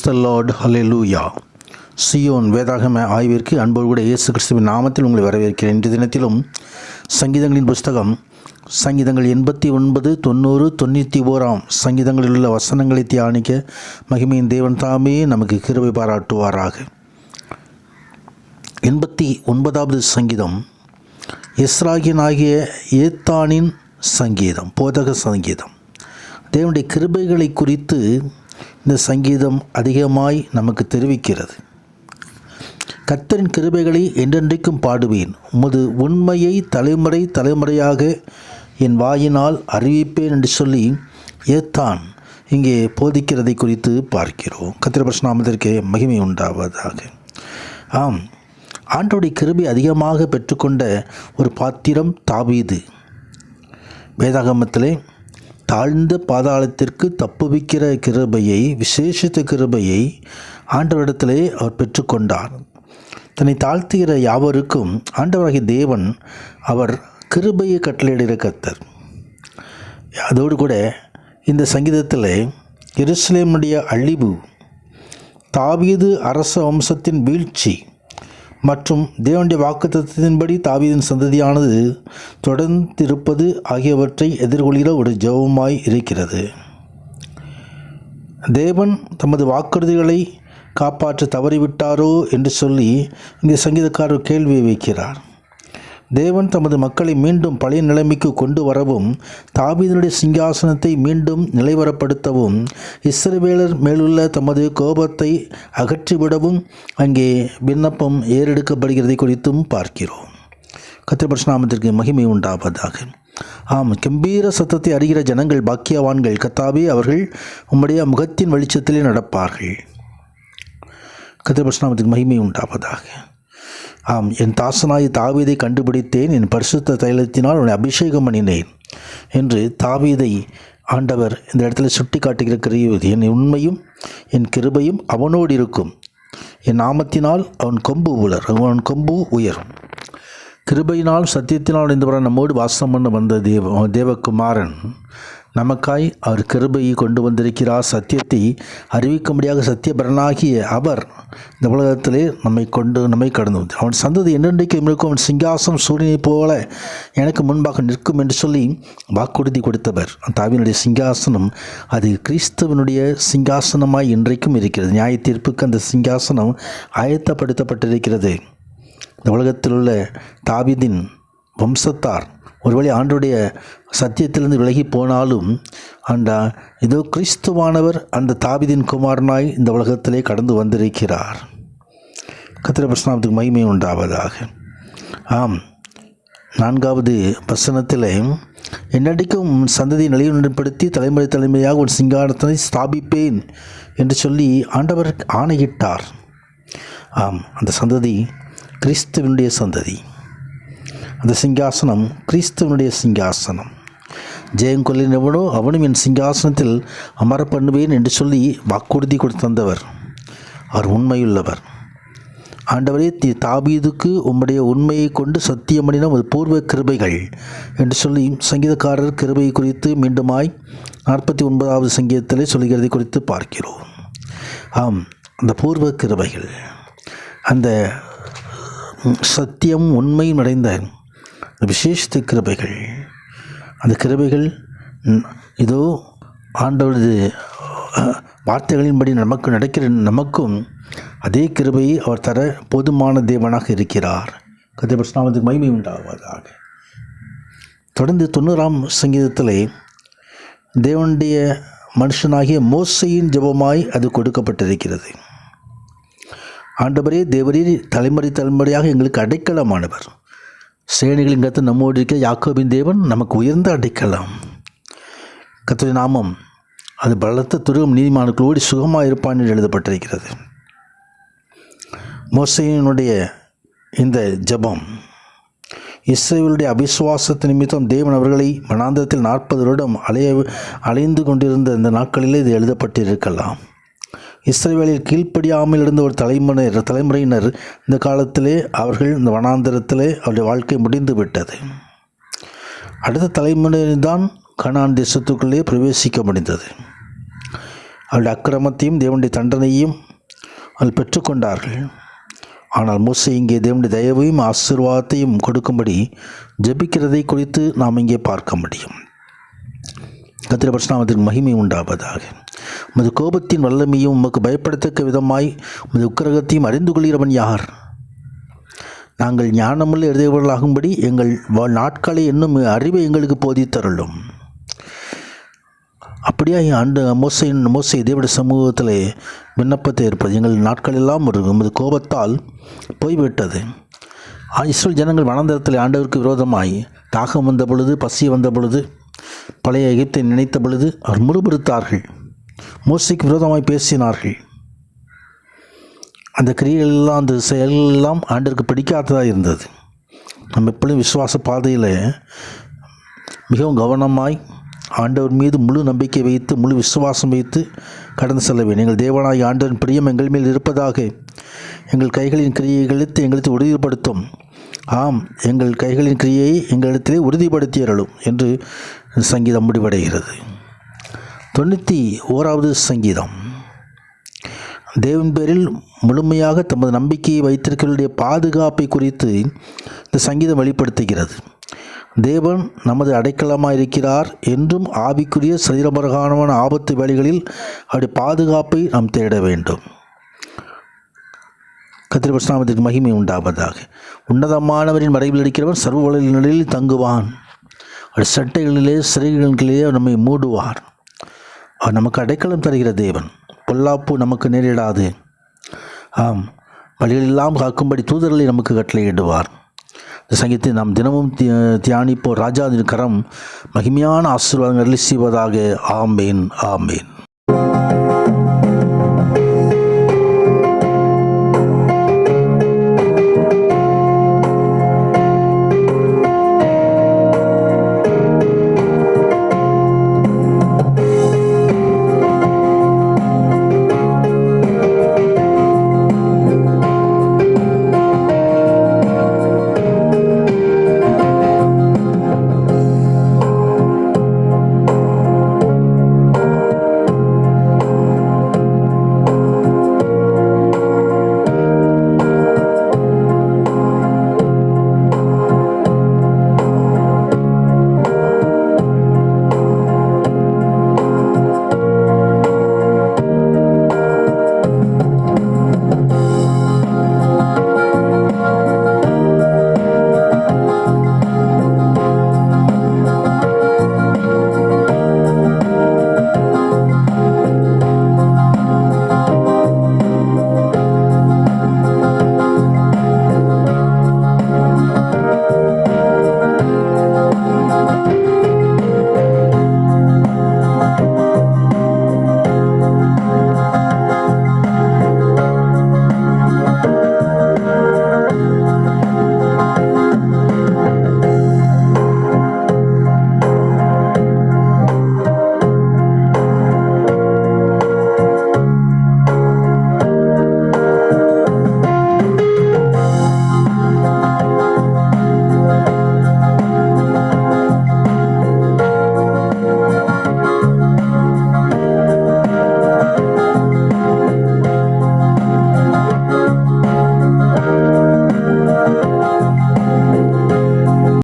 த Lord, ஹல்லேலூயா. Zion வேதாகம ஆய்விற்கு அன்போடு கூட இயேசு கிறிஸ்துவின் நாமத்தில் உங்களை வரவேற்கிறேன். இன்றைய தினத்திலும் சங்கீதங்களின் புஸ்தகம் சங்கீதங்கள் 89, 90, 91 சங்கீதங்களில் உள்ள வசனங்களை தியானிக்க மகிமையின் தேவன் தாமே நமக்கு கிருபை பாராட்டுவாராக. 89வது சங்கீதம் எஸ்ராகியனாகிய ஏத்தானின் சங்கீதம், போதக சங்கீதம். தேவனுடைய கிருபைகளை குறித்து இந்த சங்கீதம் அதிகமாய் நமக்கு தெரிவிக்கிறது. கர்த்தரின் கிருபைகளை என்றென்றைக்கும் பாடுவேன், உமது உண்மையை தலைமுறை தலைமுறையாக என் வாயினால் அறிவிப்பேன் என்று சொல்லி ஏத்தான் இங்கே போதிக்கிறதை குறித்து பார்க்கிறோம். கர்த்தருடைய பரிசுத்த நாமத்திற்கு மகிமை உண்டாவதாக. ஆம், ஆண்டவருடைய கிருபை அதிகமாக பெற்றுக்கொண்ட ஒரு பாத்திரம் தாவீது. வேதாகமத்திலே தாழ்ந்த பாதாளத்திற்கு தப்புவிக்கிற கிருபையை, விசேஷித்த கிருபையை ஆண்டவரிடத்திலே அவர் பெற்றுக்கொண்டார். தன்னை தாழ்த்துகிற யாவருக்கும் ஆண்டவராகிய தேவன் அவர் கிருபையை கட்டளையிடுகிற கர்த்தர். அதோடு கூட இந்த சங்கீதத்தில் எருசலேமுடைய அழிவு, தாவீது அரச வம்சத்தின் வீழ்ச்சி மற்றும் தேவனுடைய வாக்குத்தத்தத்தின்படி தாவீதின் சந்ததியானது தொடர்ந்திருப்பது ஆகியவற்றை எதிர்கொள்கிற ஒரு ஜெபமாய் இருக்கிறது. தேவன் தமது வாக்குறுதிகளை காப்பாற்ற தவறிவிட்டாரோ என்று சொல்லி இந்த சங்கீதக்காரர் கேள்வியை வைக்கிறார். தேவன் தமது மக்களை மீண்டும் பழைய நிலைமைக்கு கொண்டு வரவும், தாவீதினுடைய சிங்காசனத்தை மீண்டும் நிலைவரப்படுத்தவும், இஸ்ரவேலர் மேலுள்ள தமது கோபத்தை அகற்றிவிடவும் அங்கே விண்ணப்பம் ஏறெடுக்கப்படுகிறதை குறித்தும் பார்க்கிறோம். கர்த்தருடைய பரிசுத்த நாமத்திற்கு மகிமை உண்டாவதாக. ஆம், கம்பீர சத்தத்தை அறிகிற ஜனங்கள் பாக்கியவான்கள். கர்த்தாவே, அவர்கள் உம்முடைய முகத்தின் வெளிச்சத்திலே நடப்பார்கள். கர்த்தருடைய பரிசுத்த நாமத்திற்கு மகிமை உண்டாவதாக. ஆம், என் தாசனாய் தாவீதை கண்டுபிடித்தேன், என் பரிசுத்த தைலத்தினால் அவனை அபிஷேகம் பண்ணினேன் என்று தாவீதை ஆண்டவர் இந்த இடத்துல சுட்டி காட்டுகிற என் உண்மையும் என் கிருபையும் அவனோடு இருக்கும், என் நாமத்தினால் அவன் கொம்பு உயரும். கிருபையினால் சத்தியத்தினால் அடைந்தவரால் நம்மோடு வாசம் பண்ண வந்த தேவகுமாரன் நமக்காய் அவர் கிருபையை கொண்டு வந்திருக்கிறார். சத்தியத்தை அறிவிக்க முடியாத சத்தியபரனாகிய அவர் இந்த உலகத்திலே நம்மை கடந்து வந்து அவன் சந்ததி என்னென்றைக்கு இருக்கும், அவன் சிங்காசனம் சூரியனைப் போல எனக்கு முன்பாக நிற்கும் என்று சொல்லி வாக்குறுதி கொடுத்தவர். தாவீதுடைய சிங்காசனம் அது கிறிஸ்துவனுடைய சிங்காசனமாய் இன்றைக்கும் இருக்கிறது. நியாய தீர்ப்புக்கு அந்த சிங்காசனம் ஆயத்தப்படுத்தப்பட்டிருக்கிறது. இந்த உலகத்தில் உள்ள தாவீதின் வம்சத்தார் ஒருவேளை ஆண்டவருடைய சத்தியத்திலிருந்து விலகி போனாலும் இதோ கிறிஸ்துவானவர் அந்த தாவீதின் குமாரனாய் இந்த உலகத்திலே கடந்து வந்திருக்கிறார். கர்த்தருடைய பரிசுத்த நாமத்துக்கு மகிமை உண்டாவதாக. ஆம், 4வது வசனத்தில் என்னடிக்கும் சந்ததியை நிலைநிலைப்படுத்தி தலைமுறை தலைமுறையாக ஒரு சிங்காசனத்தை ஸ்தாபிப்பேன் என்று சொல்லி ஆண்டவர் ஆணையிட்டார். ஆம், அந்த சந்ததி கிறிஸ்துவனுடைய சந்ததி. அந்த சிங்காசனம் கிறிஸ்துவனுடைய சிங்காசனம். ஜெயங்கொல்லினவனோ அவனும் என் சிங்காசனத்தில் அமர பண்ணுவேன் என்று சொல்லி வாக்குறுதி கொடுத்தவர். அவர் உண்மையுள்ளவர். ஆண்டவரே, தாவீதுக்கு உம்முடைய உண்மையை கொண்டு சத்தியமணின ஒரு பூர்வ கிருபைகள் என்று சொல்லி சங்கீதக்காரர் கிருபை குறித்து மீண்டுமாய் 49வது சங்கீதத்திலே சொல்கிறதை குறித்து பார்க்கிறோம். ஆம், அந்த பூர்வ கிருபைகள், அந்த சத்தியம் உண்மையும் அடைந்த விசேஷ கிருபைகள், அந்த கிருபைகள் இதோ ஆண்டவரது வார்த்தைகளின்படி நமக்கு நடக்கிற நமக்கும் அதே கிருபையை அவர் தர போதுமான தேவனாக இருக்கிறார். கர்த்தருடைய பரிசுத்த நாமத்துக்கு மகிமை உண்டாவதாக. தொடர்ந்து 90ஆம் சங்கீதத்திலே தேவனுடைய மனுஷனாகிய மோசேயின் ஜெபமாய் அது கொடுக்கப்பட்டிருக்கிறது. ஆண்டவரே, தேவரீர் தலைமுறை தலைமுறையாக எங்களுக்கு அடைக்கலமானவர். சேனைகளின் கர்த்தர் நம்மோடு இருக்க யாக்கோபின் தேவன் நமக்கு உயர்ந்த அடைக்கலம். கர்த்தருடைய நாமம் அது பலத்த துருகம் நீதிமான்களோடு சுகமாக இருப்பான் என்று எழுதப்பட்டிருக்கிறது. மோசேயினுடைய இந்த ஜெபம் இஸ்ரவேலுடைய அவிசுவாசத்து நிமித்தம் தேவன் அவர்களை வனாந்தரத்தில் 40 வருடம் அலைந்து கொண்டிருந்த இந்த நாட்களிலே இது எழுதப்பட்டிருக்கலாம். இஸ்ரவேலில் கீழ்ப்படியாமல் இருந்த ஒரு தலைமுறையினர் இந்த காலத்திலே அவர்கள் இந்த வனாந்தரத்திலே அவருடைய வாழ்க்கை முடிந்து விட்டது. அடுத்த தலைமுறையில்தான் கானான் தேசத்துக்குள்ளே பிரவேசிக்க முடிந்தது. அவருடைய அக்கிரமத்தையும் தேவனுடைய தண்டனையும் அவர்கள் பெற்றுக்கொண்டார்கள். ஆனால் மோசே இங்கே தேவனுடைய தயவையும் ஆசீர்வாதத்தையும் கொடுக்கும்படி ஜெபிக்கிறதை குறித்து நாம் இங்கே பார்க்க முடியும். கர்த்தருடைய பரிசுத்த மகிமை உண்டாவதாக. உமது கோபத்தின் வல்லமையும் உமக்கு பயப்படத்தக்க விதமாய் உமது உக்கிரகத்தையும் அறிந்து கொள்கிறவன் யார்? நாங்கள் ஞானமுள்ள எழுதியவர்களாகும்படி எங்கள் நாட்களை என்னும் அறிவை எங்களுக்கு போதித்தருளும். அப்படியா மோசே தேவனுடைய சமூகத்தில் விண்ணப்பத்தை இருப்பது, எங்கள் நாட்களெல்லாம் ஒரு உமது கோபத்தால் போய்விட்டது. இஸ்ரவேல் ஜனங்கள் வனாந்தரத்தில் ஆண்டவருக்கு விரோதமாய் தாகம் வந்த பொழுது, பசி வந்த பொழுது, பழைய எகிப்தை நினைத்த பொழுது அவர் முறுமுறுத்தார்கள், மோசேக்கு விரோதமாய் பேசினார்கள். அந்த கிரியைகளெல்லாம், அந்த செயல்களெல்லாம் ஆண்டவருக்கு பிடிக்காததாக இருந்தது. நம்ம எப்பொழுதும் விசுவாச பாதையில் மிகவும் கவனமாய் ஆண்டவர் மீது முழு நம்பிக்கை வைத்து, முழு விசுவாசம் வைத்து கடந்து செல்ல வேண்டும். எங்கள் தேவனாய் ஆண்டவரின் பிரியம் எங்கள் மேல் இருப்பதாக. எங்கள் கைகளின் கிரியைகளுக்கு எங்களுக்கு உறுதிப்படுத்தும். ஆம், எங்கள் கைகளின் கிரியையை எங்களிடத்திலே உறுதிப்படுத்தியறலும் என்று சங்கீதம் முடிவடைகிறது. 91வது சங்கீதம். தேவன் பேரில் முழுமையாக தமது நம்பிக்கையை வைத்திருக்கிறவருடைய பாதுகாப்பை குறித்து இந்த சங்கீதம் வெளிப்படுத்துகிறது. தேவன் நமது அடைக்கலமாக இருக்கிறார் என்றும் ஆவிக்குரிய சரீரபரகானமான ஆபத்து வேளைகளில் அவருடைய பாதுகாப்பை நாம் தேட வேண்டும். கர்த்தருடைய பரிசுத்த மகிமை உண்டாவதாக. உன்னதமானவரின் மறைவில் இருக்கிறவர் சர்வ வளங்களில் தங்குவான். அவர் சட்டைகளிலே சிறைகளிலே நம்மை மூடுவார். அவர் நமக்கு அடைக்கலம் தருகிற தேவன். பொல்லாப்பு நமக்கு நேரிடாது. ஆம், வழிகளெல்லாம் காக்கும்படி தூதர்களை நமக்கு கட்டளையிடுவார். இந்த சங்கீதத்தை நாம் தினமும் தியானிப்போம். ராஜாவின் கரம் மகிமையான ஆசீர்வாதங்களை செய்வதாக. ஆமேன், ஆமேன்.